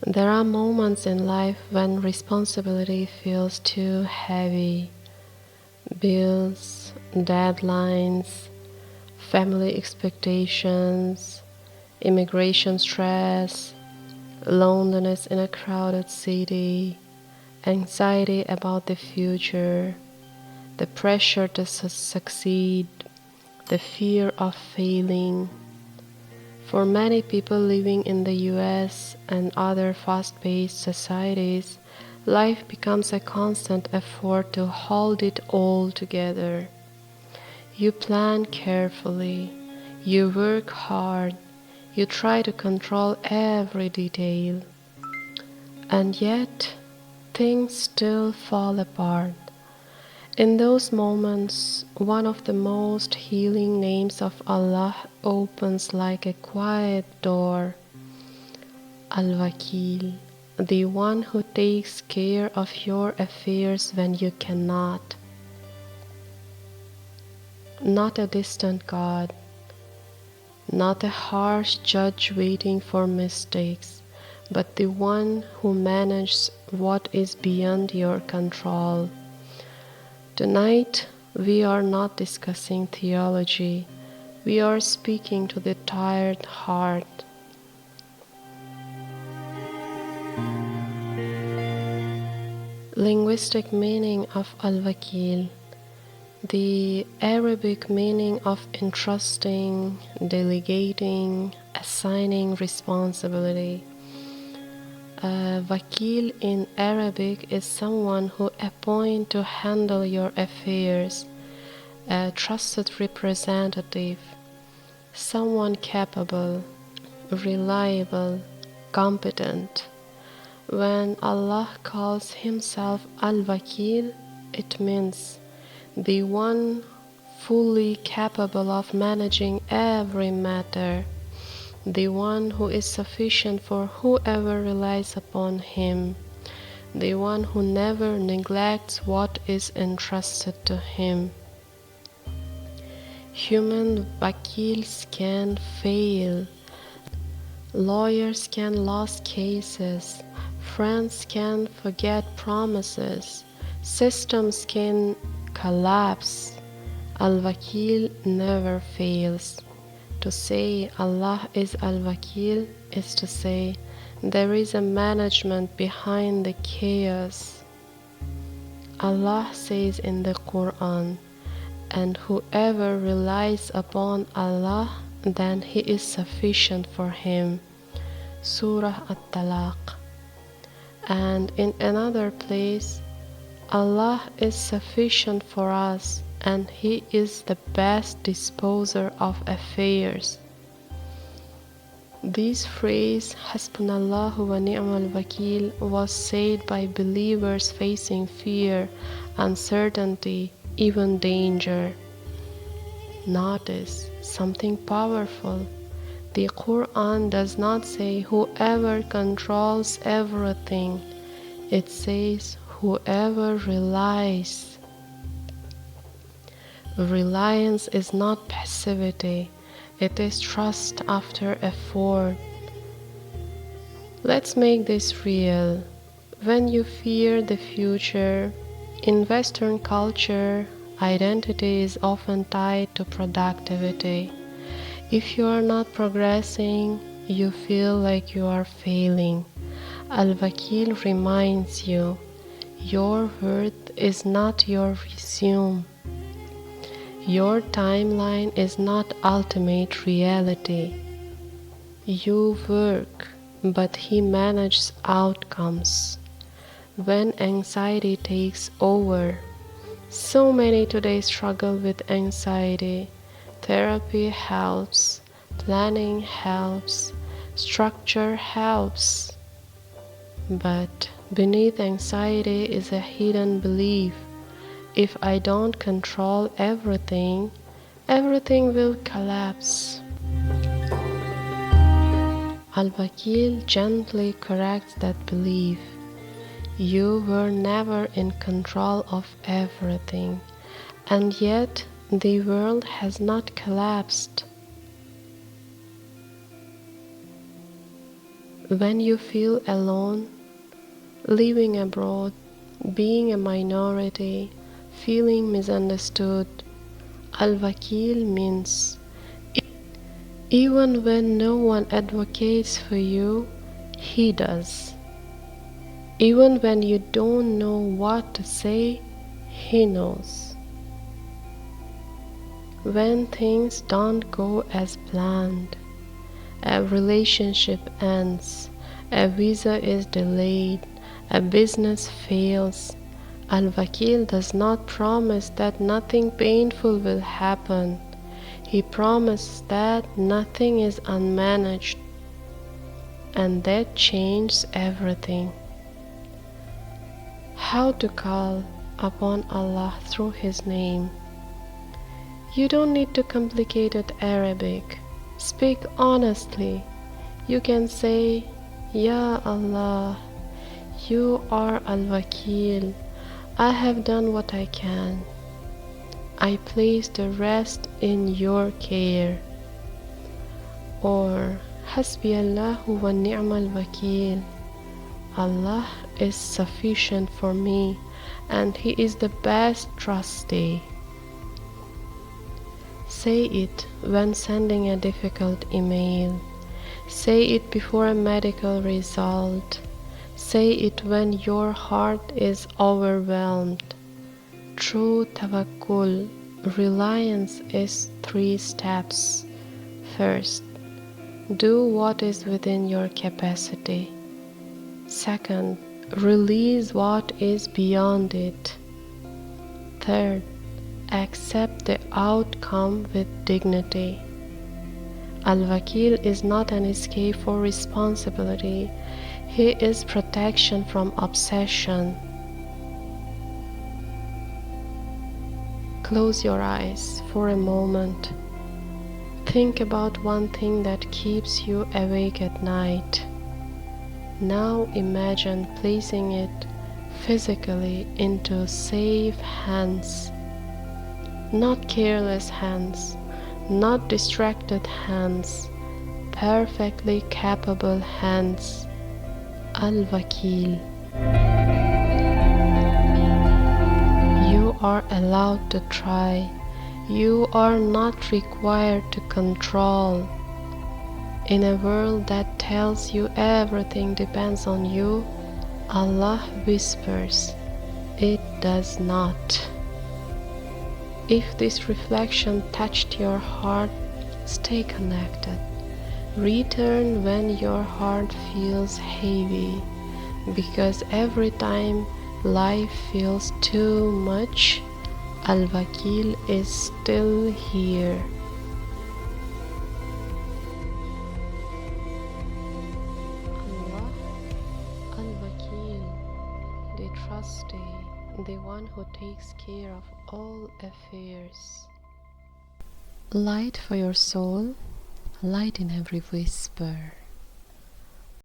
There are moments in life when responsibility feels too heavy. Bills, deadlines, family expectations, immigration stress, loneliness in a crowded city, anxiety about the future, the pressure to succeed, the fear of failing. For many people living in the US and other fast-paced societies, life becomes a constant effort to hold it all together. You plan carefully, you work hard, you try to control every detail, and yet things still fall apart. In those moments, one of the most healing names of Allah opens like a quiet door. Al-Wakil, the one who takes care of your affairs when you cannot. Not a distant God, not a harsh judge waiting for mistakes, but the one who manages what is beyond your control. Tonight, we are not discussing theology, we are speaking to the tired heart. Linguistic meaning of Al-Wakil. The Arabic meaning of entrusting, delegating, assigning responsibility. Wakil in Arabic is someone who appoints to handle your affairs, a trusted representative, someone capable, reliable, competent. When Allah calls Himself Al-Wakil, it means the one fully capable of managing every matter, the one who is sufficient for whoever relies upon him, the one who never neglects what is entrusted to him. Human wakils can fail, lawyers can lose cases, friends can forget promises, systems can collapse. Al-Wakil never fails. To say Allah is Al-Wakil is to say there is a management behind the chaos. Allah says in the Qur'an, and whoever relies upon Allah, then He is sufficient for him. Surah At-Talaq. And in another place, Allah is sufficient for us, and He is the best disposer of affairs. This phrase, Hasbunallahu wa ni'mal wakil, was said by believers facing fear, uncertainty, even danger. Notice something powerful. The Qur'an does not say whoever controls everything. It says whoever relies. Reliance is not passivity, it is trust after effort. Let's make this real. When you fear the future, in Western culture, identity is often tied to productivity. If you are not progressing, you feel like you are failing. Al-Wakil reminds you, your worth is not your resume. Your timeline is not ultimate reality. You work, but He manages outcomes. When anxiety takes over, so many today struggle with anxiety. Therapy helps, planning helps, structure helps. But beneath anxiety is a hidden belief. If I don't control everything, everything will collapse. Al-Wakil gently corrects that belief. You were never in control of everything, and yet the world has not collapsed. When you feel alone, living abroad, being a minority, feeling misunderstood, Al-Wakil means even when no one advocates for you, he does. Even when you don't know what to say, he knows. When things don't go as planned, a relationship ends, a visa is delayed, a business fails, Al-Wakil does not promise that nothing painful will happen. He promises that nothing is unmanaged, and that changes everything. How to call upon Allah through His name. You don't need to complicated Arabic. Speak honestly. You can say, Ya Allah, you are Al-Wakil. I have done what I can. I place the rest in your care. Or Hasbi Allahu wa ni'mal wakil. Allah is sufficient for me, and He is the best trustee. Say it when sending a difficult email. Say it before a medical result. Say it when your heart is overwhelmed. True Tawakkul, reliance, is 3 steps. First, do what is within your capacity. Second, release what is beyond it. Third, accept the outcome with dignity. Al-Wakil is not an escape for responsibility. He is protection from obsession. Close your eyes for a moment. Think about one thing that keeps you awake at night. Now imagine placing it physically into safe hands. Not careless hands, not distracted hands, perfectly capable hands. Al-Wakil. You are allowed to try. You are not required to control. In a world that tells you everything depends on you, Allah whispers, it does not. If this reflection touched your heart, stay connected. Return when your heart feels heavy, because every time life feels too much, Al-Wakil is still here. Allah, Al-Wakil, the Trustee, the one who takes care of all affairs. Light for your soul, light in every whisper.